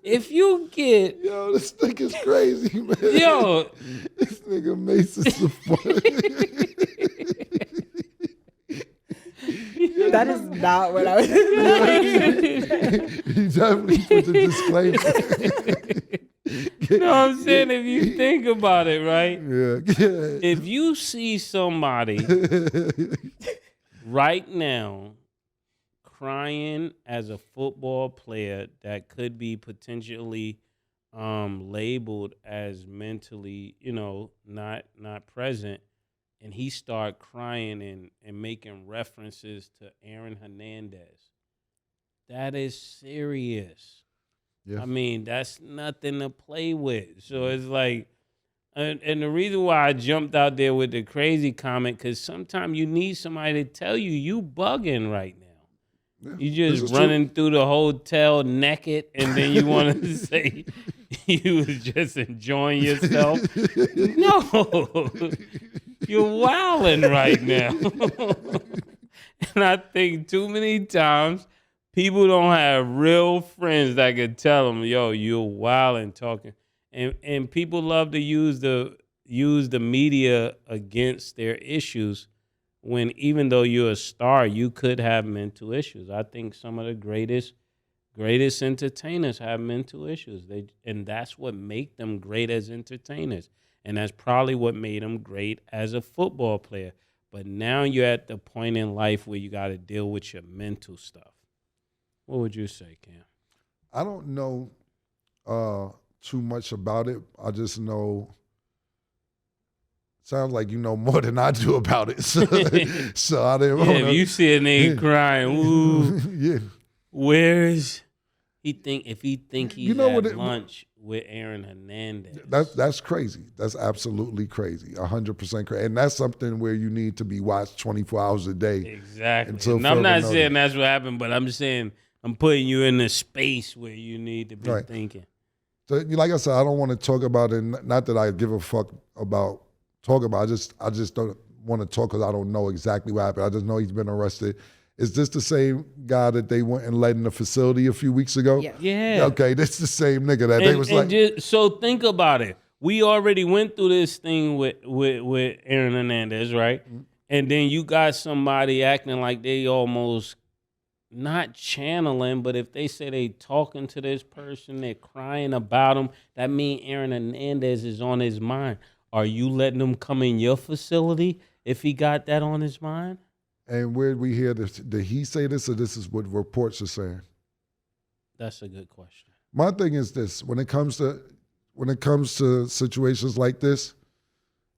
if you get... Yo, this nigga's crazy, man. Yo. This nigga Mase is so funny. That is not what I was He definitely put the disclaimer. You know what I'm saying? If you think about it, right? Yeah. If you see somebody right now crying as a football player that could be potentially labeled as mentally, not present, and he start crying and making references to Aaron Hernandez, that is serious. Yeah. I mean, that's nothing to play with. So it's like, And the reason why I jumped out there with the crazy comment, because sometimes you need somebody to tell you bugging right now. Yeah, You this just is running through the hotel naked, and then you want to say you was just enjoying yourself. No, you're wilding right now. And I think too many times people don't have real friends that can tell them, yo, you're wilding talking. And people love to use the media against their issues when even though you're a star, you could have mental issues. I think some of the greatest entertainers have mental issues. And that's what make them great as entertainers. And that's probably what made them great as a football player. But now you're at the point in life where you got to deal with your mental stuff. What would you say, Cam? I don't know too much about it. I just know. Sounds like you know more than I do about it. So I didn't Yeah, wanna, if you see a nigga crying, ooh, yeah. where's he think if he think he's what at lunch with Aaron Hernandez? That's crazy. That's absolutely crazy. 100% crazy. And that's something where you need to be watched 24 hours a day. Exactly. And I'm not saying that's what happened, but I'm just saying I'm putting you in the space where you need to be thinking. So, like I said, I don't want to talk about it. Not that I give a fuck about talking about it. I just don't want to talk because I don't know exactly what happened. I just know he's been arrested. Is this the same guy that they went and let in the facility a few weeks ago? Yeah. Okay, this the same nigga that they was so think about it. We already went through this thing with Aaron Hernandez, right? Mm-hmm. And then you got somebody acting like they almost not channeling, but if they say they talking to this person, they're crying about him, that means Aaron Hernandez is on his mind. Are you letting him come in your facility if he got that on his mind? And where did we hear this? Did he say this, or this is what reports are saying? That's a good question. My thing is this: when it comes to situations like this,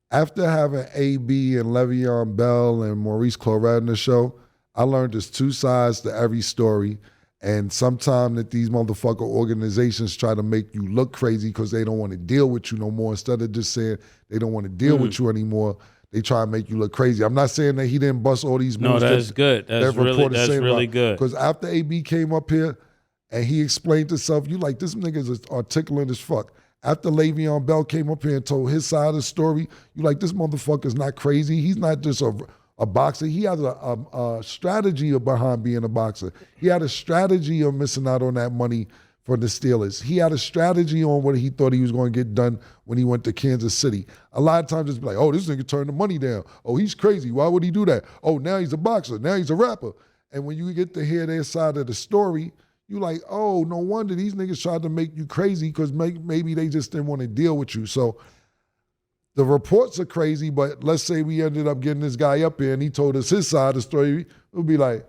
after having AB and Le'Veon Bell and Maurice Clarett in the show, I learned there's two sides to every story. And sometimes that these motherfucker organizations try to make you look crazy because they don't want to deal with you no more. Instead of just saying they don't want to deal with you anymore, they try to make you look crazy. I'm not saying that he didn't bust all these moves. No, that's good. That's really good. Because after AB came up here and he explained himself, you like, this nigga is articulate as fuck. After Le'Veon Bell came up here and told his side of the story, you like, this motherfucker's not crazy. He's not just a boxer. He has a strategy behind being a boxer. He had a strategy of missing out on that money for the Steelers. He had a strategy on what he thought he was going to get done when he went to Kansas City. A lot of times it's like, oh, this nigga turned the money down. Oh, he's crazy. Why would he do that? Oh, now he's a boxer. Now he's a rapper. And when you get to hear their side of the story, you like, oh, no wonder these niggas tried to make you crazy because maybe they just didn't want to deal with you. So the reports are crazy, but let's say we ended up getting this guy up here and he told us his side of the story. It would be like,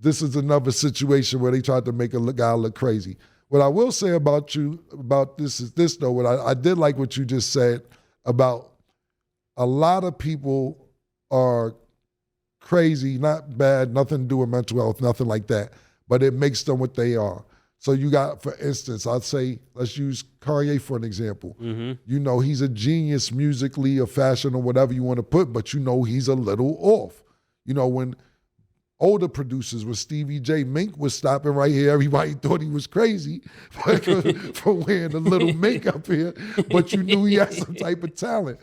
this is another situation where they tried to make a guy look crazy. What I will say about this is this, though. What I did like what you just said about a lot of people are crazy, not bad, nothing to do with mental health, nothing like that, but it makes them what they are. So you got, for instance, I'd say, let's use Kanye for an example. Mm-hmm. You know, he's a genius musically or fashion or whatever you want to put, but you know he's a little off. You know, when older producers with Stevie J, Mink was stopping right here, everybody thought he was crazy for wearing a little mink up here, but you knew he had some type of talent.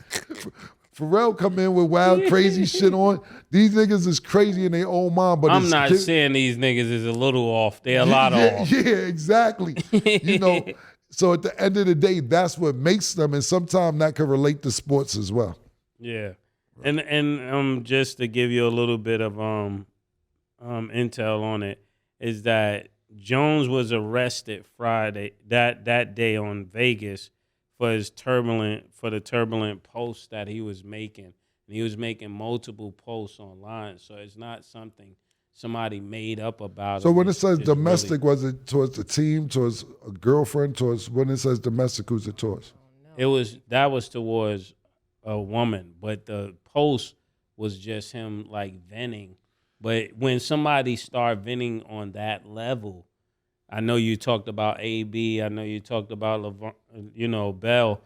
Pharrell come in with wild, crazy shit on. These niggas is crazy in their own mind. But I'm not saying these niggas is a little off. They're a lot off. Yeah, exactly. You know, so at the end of the day, that's what makes them, and sometimes that can relate to sports as well. Yeah. And just to give you a little bit of intel on it, is that Jones was arrested Friday, that day on Vegas, for the turbulent posts that he was making. And he was making multiple posts online, so it's not something somebody made up about. So when it says domestic, was it towards the team, towards a girlfriend, towards, when it says domestic, who's it towards? That was towards a woman, but the post was just him like venting. But when somebody start venting on that level, I know you talked about AB. I know you talked about Bell,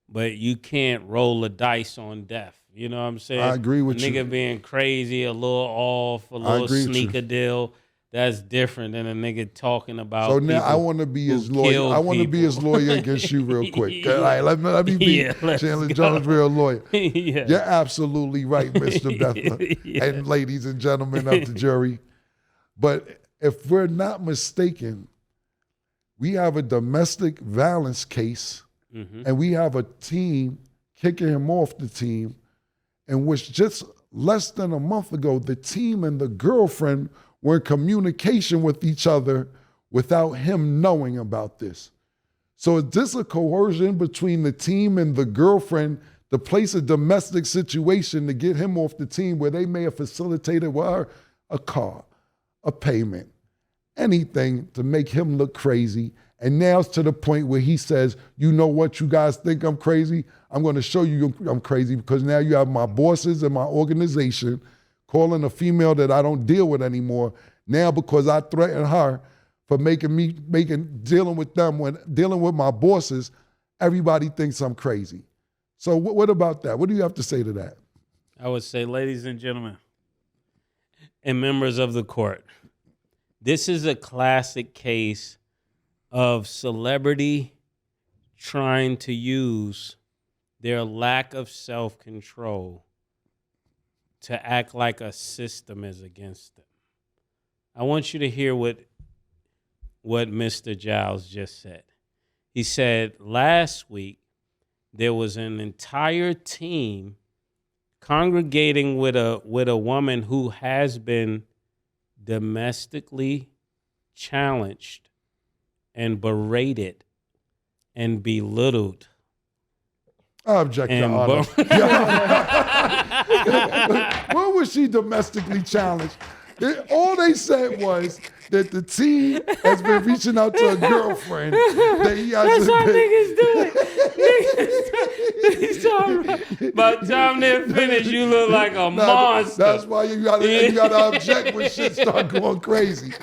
but you can't roll the dice on death. You know what I'm saying? I agree with a you. nigga being crazy, a little off, a little agree with you. sneaker deal. That's different than a nigga talking about. So now I people want to be who his lawyer. kill I want to be people. his lawyer against you real quick. Yeah. All right, let me be Yeah, let's Chandler go. Jones' real lawyer. Yeah. You're absolutely right, Mr. Bethler, Yeah. and ladies and gentlemen of the jury. But if we're not mistaken, we have a domestic violence case, and we have a team kicking him off the team, in which just less than a month ago, the team and the girlfriend were in communication with each other without him knowing about this. So is this a coercion between the team and the girlfriend to place a domestic situation to get him off the team where they may have facilitated a car, a payment, anything to make him look crazy? And now it's to the point where he says, you know what, you guys think I'm crazy? I'm going to show you I'm crazy, because now you have my bosses and my organization calling a female that I don't deal with anymore now because I threatened her for dealing with my bosses. Everybody thinks I'm crazy. So what about that? What do you have to say to that? I would say, ladies and gentlemen, and members of the court, this is a classic case of celebrity trying to use their lack of self-control to act like a system is against them. I want you to hear what Mr. Giles just said. He said last week there was an entire team congregating with a woman who has been domestically challenged and berated and belittled. I object, Your Honor. Where was she domestically challenged? All they said was that the team has been reaching out to a girlfriend that he hasn't That's how been. niggas do it. By the time they're finished, you look like a monster. That's why you gotta object when shit start going crazy.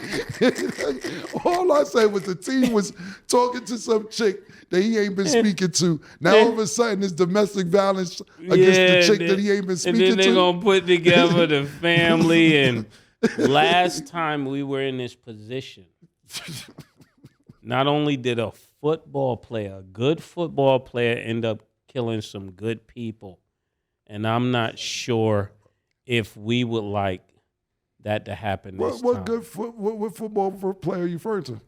All I said was the team was talking to some chick that he ain't been speaking to. Now all of a sudden it's domestic violence against the chick that he ain't been speaking to. And then they're gonna put together the family. And last time we were in this position, not only did a good football player, end up killing some good people, and I'm not sure if we would like that to happen this time. What football player are you referring to?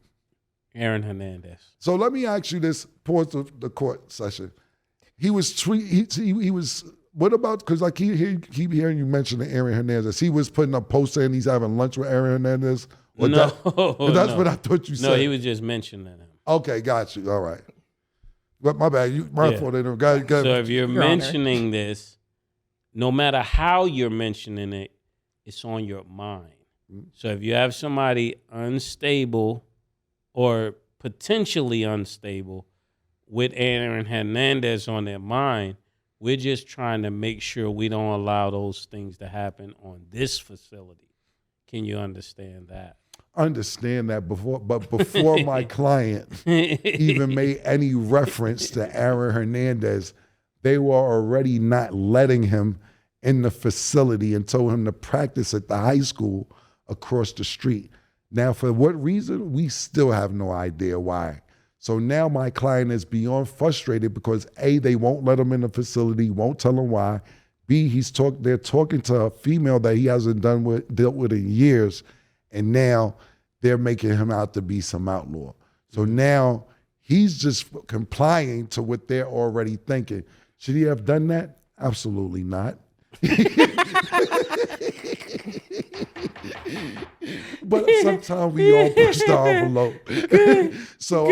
Aaron Hernandez. So let me ask you this: pause the court session. He was he was. What about, because I keep hearing you mention Aaron Hernandez. He was putting up posts saying he's having lunch with Aaron Hernandez. Or No, that's no. what I thought you said. No, he was just mentioning him. Okay, got you. All right. But my bad. My fault. Go So ahead. if you're mentioning this, no matter how you're mentioning it, it's on your mind. So if you have somebody unstable or potentially unstable with Aaron Hernandez on their mind, we're just trying to make sure we don't allow those things to happen on this facility. Can you understand that? Understand that before my client even made any reference to Aaron Hernandez, they were already not letting him in the facility and told him to practice at the high school across the street. Now, for what reason? We still have no idea why. So now my client is beyond frustrated because A, they won't let him in the facility, won't tell him why. B, they're talking to a female that he hasn't dealt with in years, and now they're making him out to be some outlaw. So now he's just complying to what they're already thinking. Should he have done that? Absolutely not. But sometimes we all push the envelope. So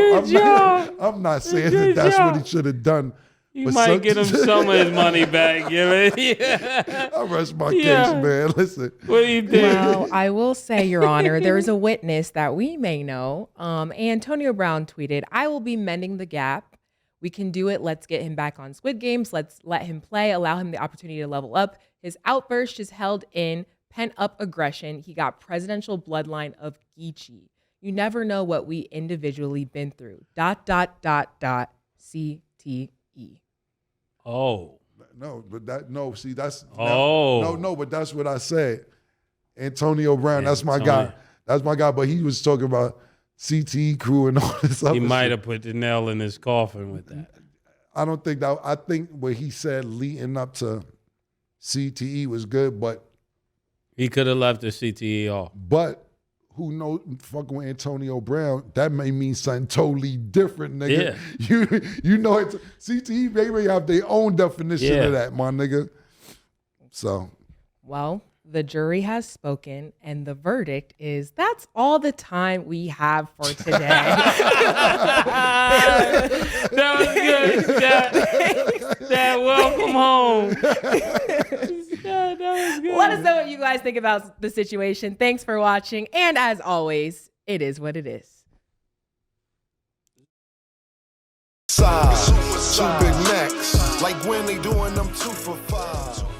I'm not saying that's what he should have done. You might get him some of his money back. I rest my case, man. Listen. What do you think? Well, I will say, Your Honor, there's a witness that we may know. Antonio Brown tweeted, "I will be mending the gap. We can do it. Let's get him back on Squid Games. Let's let him play, allow him the opportunity to level up. His outburst is held in pent-up aggression. He got presidential bloodline of Geechee. You never know what we individually been through. ... CTE." Oh. No, but see, that's but that's what I said. Antonio Brown, that's my guy. That's my guy. But he was talking about CTE crew and all this other He might shit. have put the nail in his coffin with that. I don't think that. I think what he said leading up to CTE was good, but He could have left the CTE off. But who knows? Fucking with Antonio Brown, that may mean something totally different, nigga. Yeah. You know, CTE they may have their own definition of that, my nigga. So, Well, the jury has spoken, and the verdict is that's all the time we have for today. That was good, Dad. Welcome home. That was good. Let us know what you guys think about the situation. Thanks for watching, and as always, it is what it is. Two big necks, like when they doing them 2 for $5.